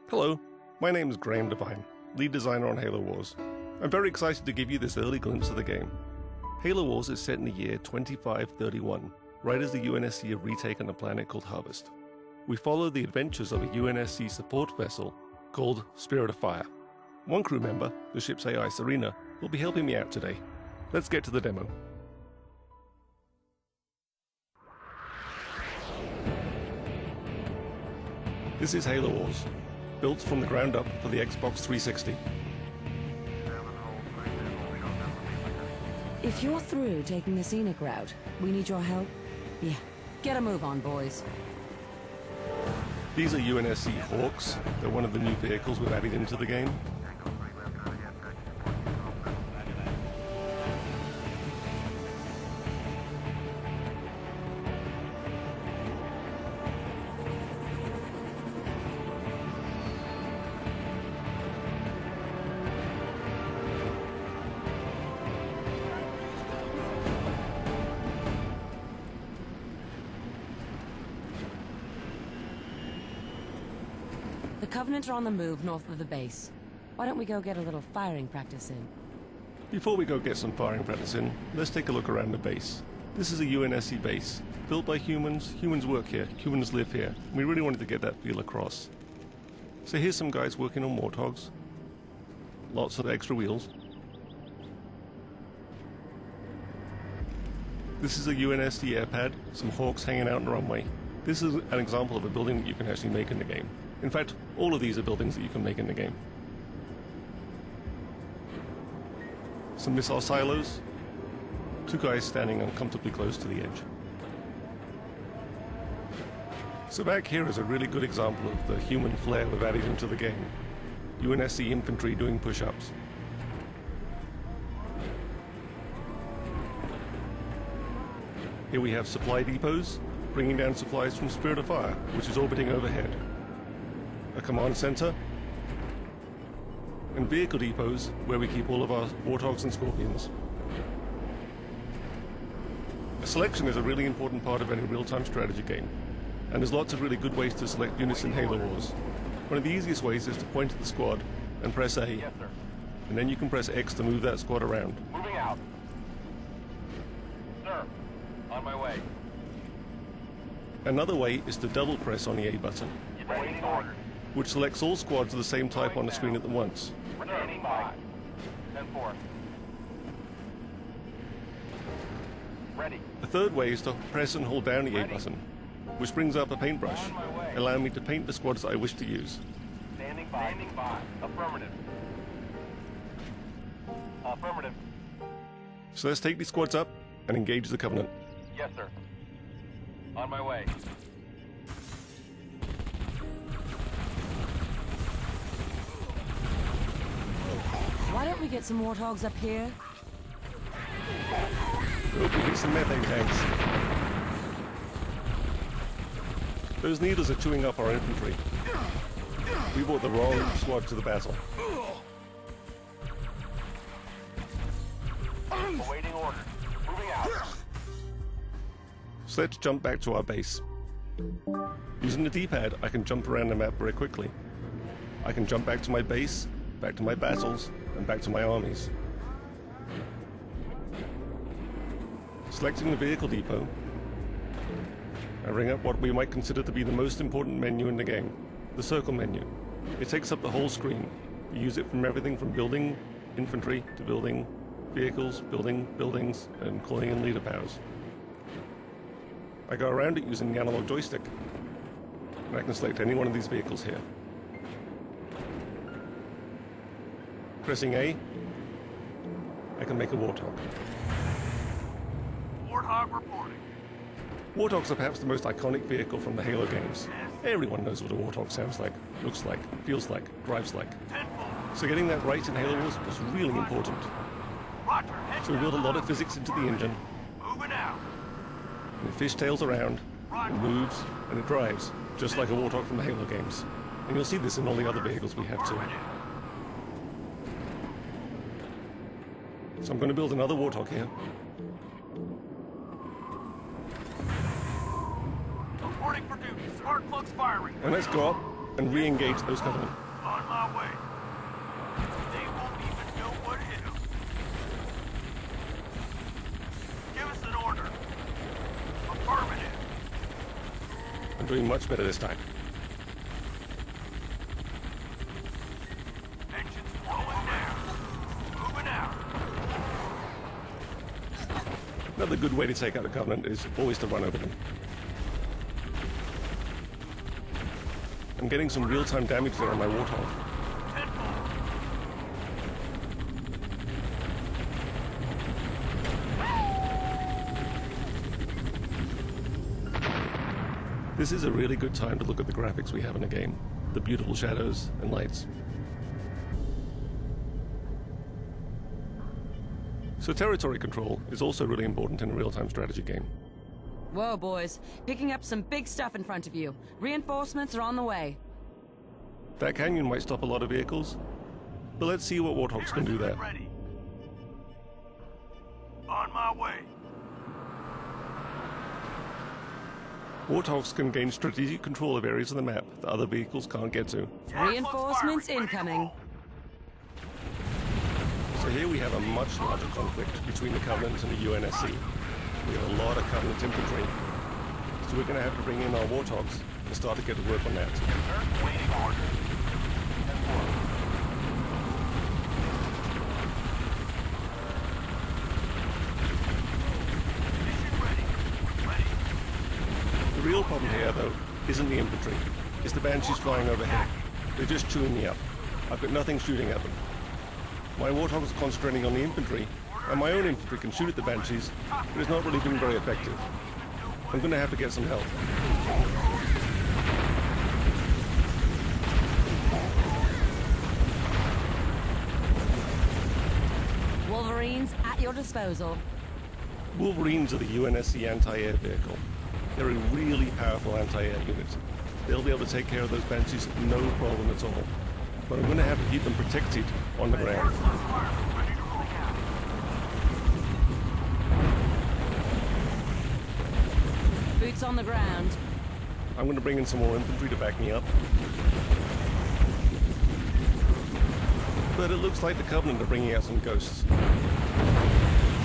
Hello, my name is Graham Devine, lead designer on Halo Wars. I'm very excited to give you this early glimpse of the game. Halo Wars is set in the year 2531, right as the UNSC have retaken a planet called Harvest. We follow the adventures of a UNSC support vessel called Spirit of Fire. One crew member, the ship's AI Serena, will be helping me out today. Let's get to the demo. This is Halo Wars, built from the ground up for the Xbox 360. If you're through taking the scenic route, we need your help. Yeah, get a move on, boys. These are UNSC Hawks. They're one of the new vehicles we've added into the game. The Covenant are on the move north of the base. Why don't we go get a little firing practice in? Before we go get some firing practice in, let's take a look around the base. This is a UNSC base, built by humans. Humans work here, humans live here. We really wanted to get that feel across. So here's some guys working on warthogs. Lots of extra wheels. This is a UNSC airpad, some Hawks hanging out on the runway. This is an example of a building that you can actually make in the game. In fact, all of these are buildings that you can make in the game. Some missile silos. Two guys standing uncomfortably close to the edge. So back here is a really good example of the human flair we've added into the game. UNSC infantry doing push-ups. Here we have supply depots, bringing down supplies from Spirit of Fire, which is orbiting overhead. A command center, and vehicle depots where we keep all of our Warthogs and Scorpions. Selection is a really important part of any real-time strategy game, and there's lots of really good ways to select units in Halo Wars. One of the easiest ways is to point at the squad and press A, Yes, sir. and then you can press X to move that squad around. Moving out. Sir, on my way. Another way is to double press on the A button, Waiting orders. which selects all squads of the same type on the screen at once. Standing by. 10-4. Ready. A third way is to press and hold down the A button, which brings up a paintbrush, allowing me to paint the squads that I wish to use. Standing by. Standing by. Affirmative. Affirmative. So let's take these squads up and engage the Covenant. Yes, sir. On my way. Why don't we get some warthogs up here? Hope we get some methane tanks. Those needles are chewing up our infantry. We brought the wrong squad to the battle. Awaiting orders. Moving out. So let's jump back to our base. Using the D-pad, I can jump around the map very quickly. I can jump back to my base, back to my battles, and back to my armies. Selecting the vehicle depot, I bring up what we might consider to be the most important menu in the game, the circle menu. It takes up the whole screen. You use it from everything from building infantry to building vehicles, building buildings, and calling in leader powers. I go around it using the analog joystick, and I can select any one of these vehicles here. Pressing A, I can make a Warthog. Warthog reporting. Warthogs are perhaps the most iconic vehicle from the Halo games. Everyone knows what a Warthog sounds like, looks like, feels like, drives like. 10-4. So getting that right in Halo Wars was really important. Roger. So we built a lot of physics into the engine, Moving out. and it fishtails around, it moves, and it drives, just like a Warthog from the Halo games. And you'll see this in all the other vehicles we have too. So I'm going to build another Warthog here. Reporting for duty. Spark plugs firing. And let's go up and re-engage those Covenant. On my way. They won't even know what hit them. Give us an order. Affirmative. I'm doing much better this time. Engines slowing down. Moving out. Another good way to take out a Covenant is always to run over them. I'm getting some real-time damage there on my Warthog. Tenfold. This is a really good time to look at the graphics we have in the game. The beautiful shadows and lights. So territory control is also really important in a real-time strategy game. Whoa, boys. Picking up some big stuff in front of you. Reinforcements are on the way. That canyon might stop a lot of vehicles, but let's see what Warthogs can do there. Ready. On my way. Warthogs can gain strategic control of areas of the map that other vehicles can't get to. Reinforcements incoming. So here we have a much larger conflict between the Covenant and the UNSC. We have a lot of Covenant infantry, so we're going to have to bring in our Warthogs and start to get to work on that. Waiting order. Mission ready. Ready. The real problem here, though, isn't the infantry. It's the Banshees flying overhead. They're just chewing me up. I've got nothing shooting at them. My Warthogs are concentrating on the infantry, and my own infantry can shoot at the Banshees, but it's not really been very effective. I'm going to have to get some help. Wolverines at your disposal. Wolverines are the UNSC anti-air vehicle. They're a really powerful anti-air unit. They'll be able to take care of those Banshees no problem at all. But I'm going to have to keep them protected on the ground. Boots on the ground. I'm going to bring in some more infantry to back me up. But it looks like the Covenant are bringing out some ghosts.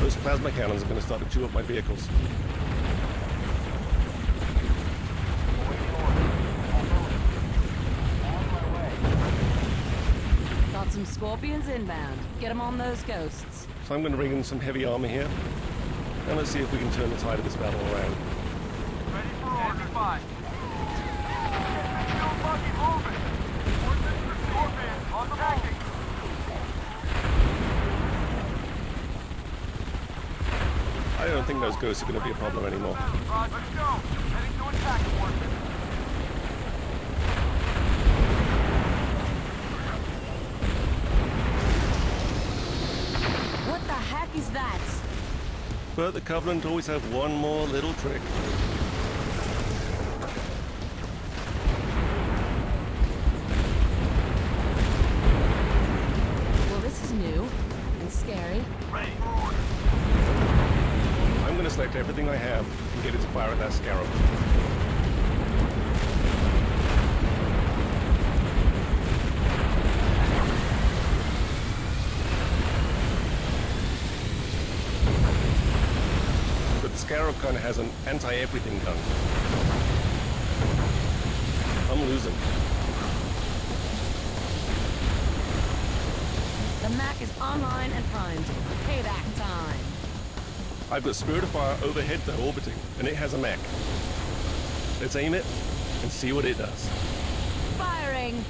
Those plasma cannons are going to start to chew up my vehicles. Got some Scorpions inbound. Get them on those ghosts. So I'm going to bring in some heavy armor here. And let's see if we can turn the tide of this battle around. Ready for order. Five. Still fucking moving. Ordnance for Scorpion on the backing. I don't think those ghosts are going to be a problem anymore. Let's go. Heading to attack Warfare. What the heck is that? But the Covenant always have one more little trick. Well, this is new and scary. Ready for order. I'm going to select everything I have and get it to fire at that Scarab. But the Scarab kind of has an anti-everything gun. I'm losing. The Mac is online and primed. Payback time. I've got Spirit of Fire overhead though, orbiting, and it has a mech. Let's aim it and see what it does. Firing!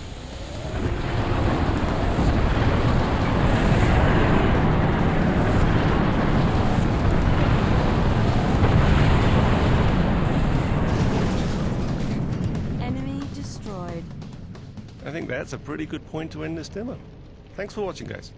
Enemy destroyed. I think that's a pretty good point to end this demo. Thanks for watching, guys.